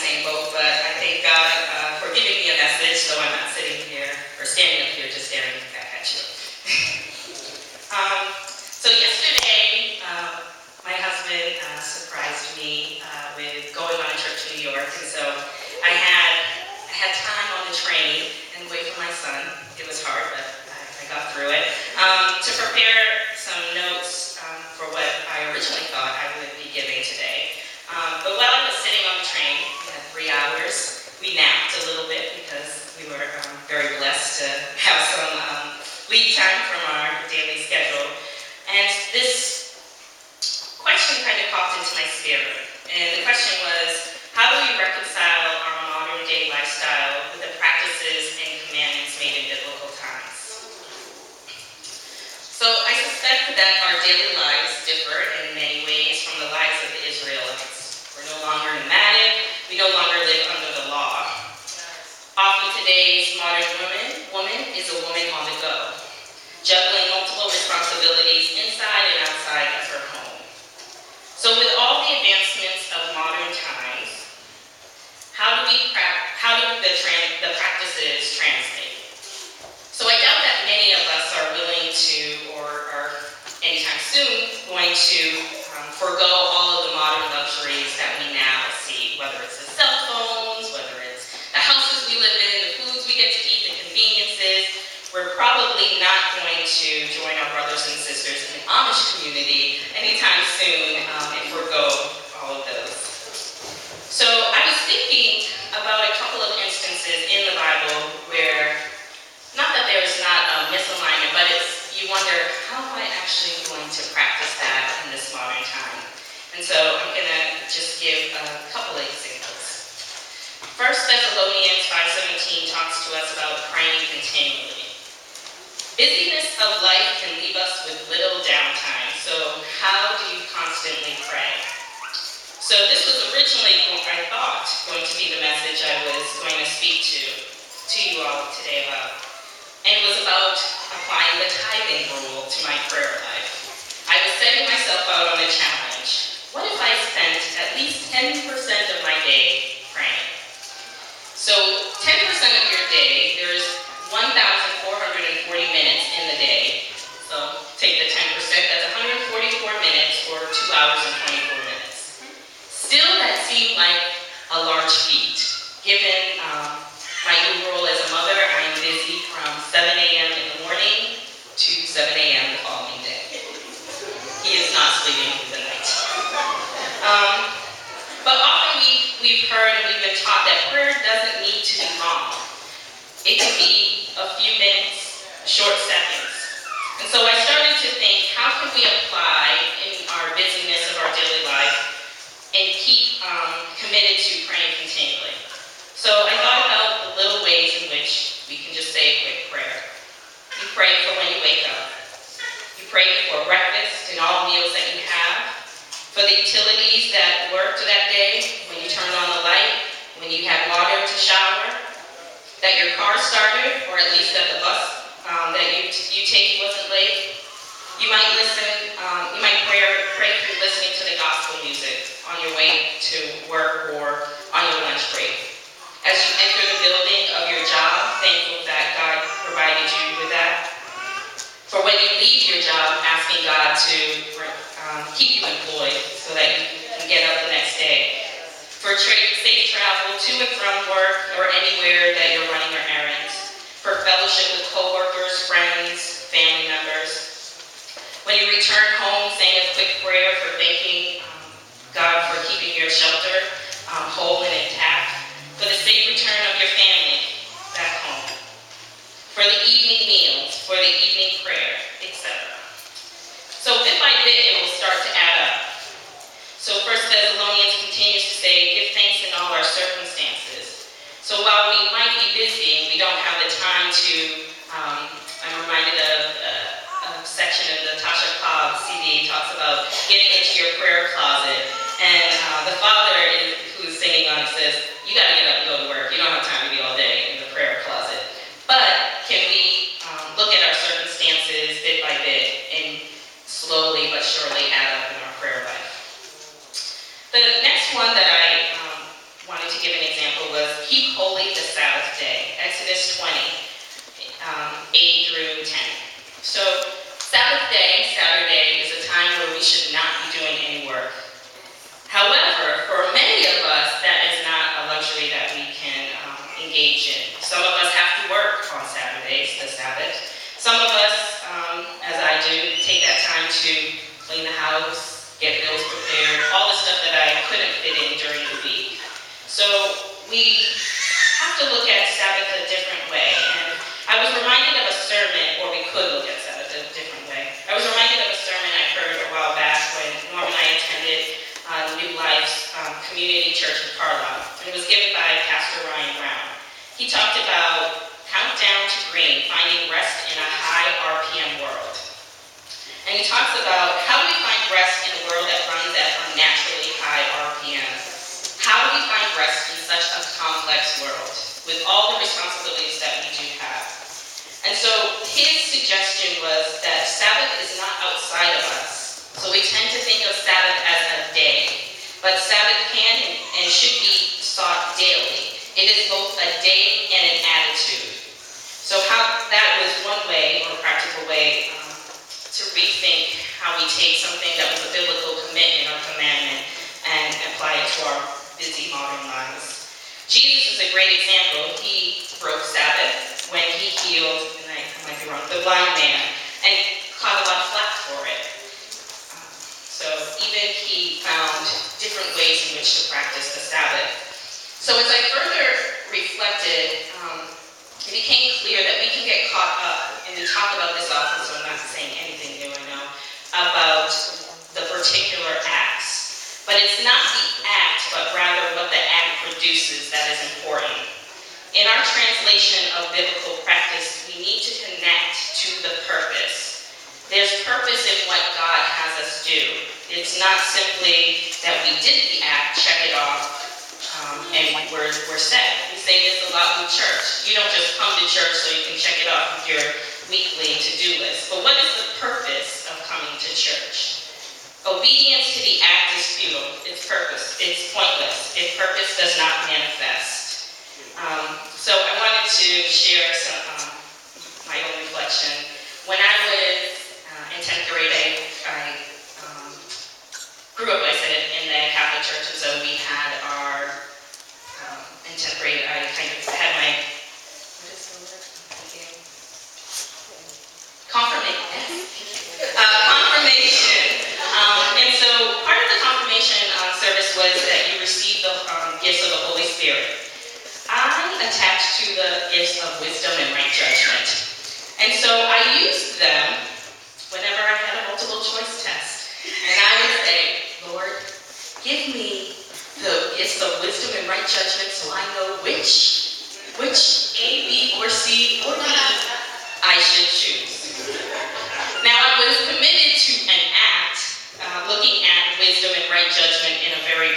same boat, but I thank God for giving me a message, so I'm not sitting here or standing up here just staring back at you. So yesterday, my husband surprised me with going on a trip to New York, and so I had time on the train and wait for my son. It was hard, but I got through it. To prepare some notes for what I originally thought I would be giving today. But while I was sitting on the train, we had 3 hours. We napped a little bit because we were very blessed to have some lead time from our daily schedule. And this question kind of popped into my spirit. And the question was, how do we reconcile our modern day lifestyle with the practices and commandments made in biblical times? So I suspect that our daily lives differ in many ways from the lives of the Israelites. We're no longer nomadic. We no longer live under the law. Often today's modern woman is a woman on the go, juggling multiple responsibilities inside and outside of her home. So with all the advancements of modern times, how do the practices translate? So I doubt that many of us are willing to, or are anytime soon, going to forego all of the modern luxuries that we now see, whether it's the cell phones, whether it's the houses we live in, the foods we get to eat, the conveniences. We're probably not going to join our brothers and sisters in the Amish community anytime soon and forego all of those. So I was thinking about a couple of instances in the Bible where, not that there's not a misalignment, but you wonder, how am I actually going to practice that in this modern time? And so I'm going to just give a couple of examples. 1 Thessalonians 5:17 talks to us about praying continually. Busyness of life can leave us with little downtime, so how do you constantly pray? So this was originally what I thought going to be the message I was going to speak to you all today about. And it was about applying the tithing rule to my prayer life. I was setting myself out on a challenge. What if I spent at least 10% of my day praying? So 10% of your day, there's 1,440 minutes in the day. So take the 10%, that's 144 minutes or 2 hours and 24 minutes. Still, that seemed like a large feat. Given my new role as a mother, I am busy from 7 a.m. in the morning to 7 a.m. the following day. He is not sleeping through the night. But often we've heard and we've been taught that prayer doesn't need to be long. It can be a few minutes, short seconds. And so I started to think, how can we apply in our busyness of our daily life and keep committed to praying continually? So I thought about the little ways in which we can just say a quick prayer. You pray for when you wake up. You pray for breakfast and all meals that you have. For the utilities that worked that day, when you turned on the light, when you had water to shower, that your car started, or at least that the bus that you take wasn't late. You might pray through listening to the gospel music on your way to work or on your lunch break. As you enter the building of your job, thankful that God provided you with that. For when you leave your job, asking God to keep you employed so that you can get up the next day. For safe travel to and from work or anywhere that you're running your errands. For fellowship with coworkers, friends, family members. When you return home, saying a quick prayer for thanking God for keeping your shelter whole and intact. For the safe return of your family back home. For the evening meals, for the evening prayer, etc. So bit by bit, it will start to add up. So 1 Thessalonians continues to say, give thanks in all our circumstances. So while we might be busy and we don't have the time to, I'm reminded of a section of the Tasha Cobb CD talks about getting into your prayer closet. And the father who's singing on it says, you got to get up and go to work. You don't have time to be all day in the prayer closet. But can we look at our circumstances bit by bit and slowly but surely add up in our prayer life? The next one that I wanted to give an Exodus 20, 8 through 10. So Sabbath day, Saturday, is a time where we should not be doing any work. However, for many of us, that is not a luxury that we can engage in. Some of us have to work on Saturdays, the Sabbath. Some of us, as I do, take that time to clean the house, get meals prepared, all the stuff that I couldn't fit in during the week. So we have to look at Sabbath a different way. And I was reminded of a sermon, or we could look at Sabbath a different way. I was reminded of a sermon I heard a while back when Norm and I attended New Life's community church in Carlisle. It was given by Pastor Ryan Brown. He talked about countdown to green, finding rest in a high RPM world. And he talks about how do we find rest in a world that runs at unnaturally high RPM? How do we find rest in such a complex world with all the responsibilities that we do have? And so his suggestion was that Sabbath is not outside of us. So we tend to think of Sabbath as a day, but Sabbath can and should be sought daily. It is both a day and an attitude. So how that was one way, or a practical way, to rethink how we take something that was a biblical commitment or commandment and apply it to our busy modern lives. Jesus is a great example. He broke Sabbath when he healed, and I might be wrong, the blind man, and caught a lot of flack for it. So even he found different ways in which to practice the Sabbath. So as I further reflected, it became clear that we can get caught up, and we talk about this often, so I'm not saying anything new, I know, about the particular acts. But it's not the act, but rather what the act produces that is important. In our translation of biblical practice, we need to connect to the purpose. There's purpose in what God has us do. It's not simply that we did the act, check it off, and we're set. We say this a lot with church. You don't just come to church so you can check it off with your weekly to-do list. But what is the purpose of coming to church? Obedience to the act is futile. It's pointless if purpose does not manifest. So I wanted to share some my own reflection. When I was in 10th grade, I grew up, I said, in the Catholic Church, and so we had our, in 10th grade, I kind of had my, what is the word? Confirmation. Confirmation. And so part of the confirmation service was that you receive the gifts of the Holy Spirit. I attached to the gifts of wisdom and right judgment. And so I used them whenever I had a multiple choice test. And I would say, Lord, give me the gifts of wisdom and right judgment so I know which A, B, or C, or D I should choose. Now, I was committed to an act, looking at wisdom and right judgment in a very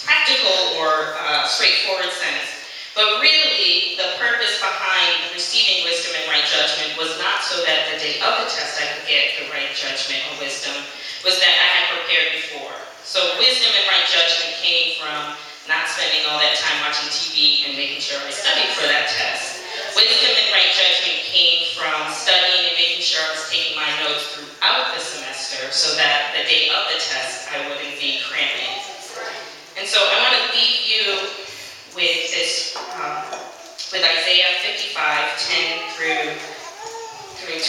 practical or straightforward sense. But really, the purpose behind receiving wisdom and right judgment was not so that the day of the test I could get the right judgment or wisdom, was that I had prepared before. So wisdom and right judgment came from not spending all that time watching TV and making sure I studied for that test. Wisdom and right judgment came from studying and making sure I was taking my notes throughout the semester so that the day of the test I wouldn't be cramming. And so I want to leave you with this, with Isaiah 55, 10 through 12.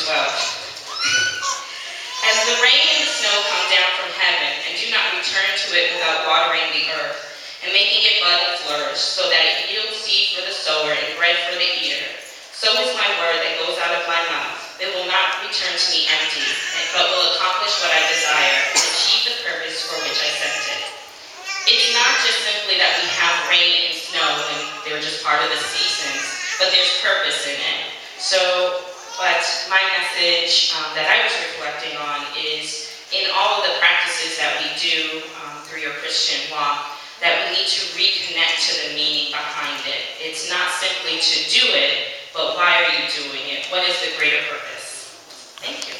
As the rain and the snow come down from heaven, and do not return to it without watering the earth, and making it bud and flourish, so that it yields seed for the sower and bread for the eater, so is my word that goes out of my mouth. It will not return to me empty, but will accomplish what I desire, and achieve the purpose for which I sent it. It's not just simply that we have rain and snow, and they're just part of the seasons, but there's purpose in it. But my message that I was reflecting on is in all of the practices that we do through your Christian walk, that we need to reconnect to the meaning behind it. It's not simply to do it, but why are you doing it? What is the greater purpose? Thank you.